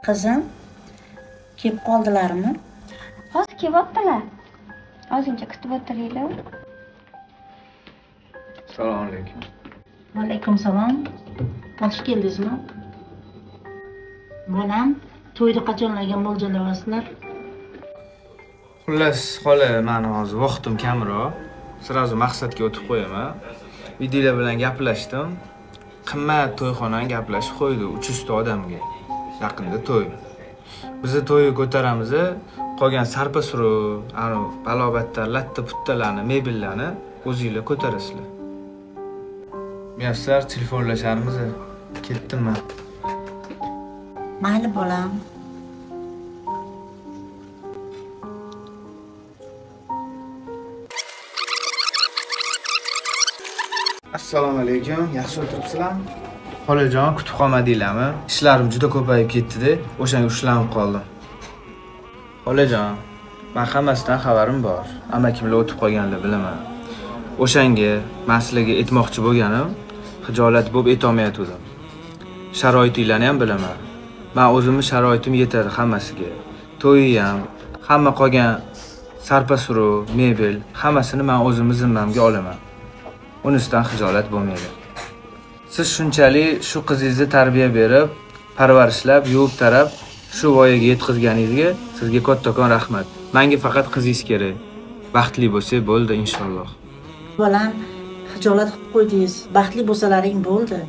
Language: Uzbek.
Qizim, kelib qoldilarmi? Hozir kelyaptilar. Ozgincha kutib o'tiringlar. Assalomu alaykum. Va alaykum salom. Xush keldingizmi? Bolam, to'yni qachonlarga mo'ljallayapsizlar? Xullas, xola, meni hozir vaqtim kamroq. Sirazu maqsadga o'tib qo'yaman. Videolar bilan gaplashdim. Qimmat to'yxonani gaplashib qo'ydi 300 ta odamga. Yaqinda to'y. Biz to'yni ko'taramiz, qolgan sarpa-suruv, balobatlar, latta-puttalarni, mebellarni o'zingizlar ko'tarasizlar. Muyassar telefonlasharmiz. Ketdim men. Mayli bolam. Assalomu alaykum. Yaxshi o'tiribsizlarmi? Xolajon, kutib qolmadinglarmi? Ishlarim juda ko'payib ketdi-da, o'shanga ushlanib qoldim. Xolajon, men hammasidan xabarim bor. Amakimlar o'tib qolganligini bilaman. O'shanga men sizlarga aytmoqchi bo'lganim, xijolat bo'lib aytolmayotgandim. Sharoitinglarni ham bilaman. Men o'zimning sharoitim yetadi hammasiga. To'yi ham, hamma qolgan sarpa-suruv, mebel, hammasini men o'zimning zimmamga olaman. Unisidan xijolat bo'lmaydi. Siz shunchalik shu qizingizni tarbiya berib, parvarishlab, yuvib tarab, shu voyaga yetkazganingizga sizga kattakon rahmat. Menga faqat qizingiz kerak. Baxtli bo'lsa bo'ldi inshaalloh. Bolam, xijolat qilib qo'ydingiz. Baxtli bo'lsalaring bo'ldi.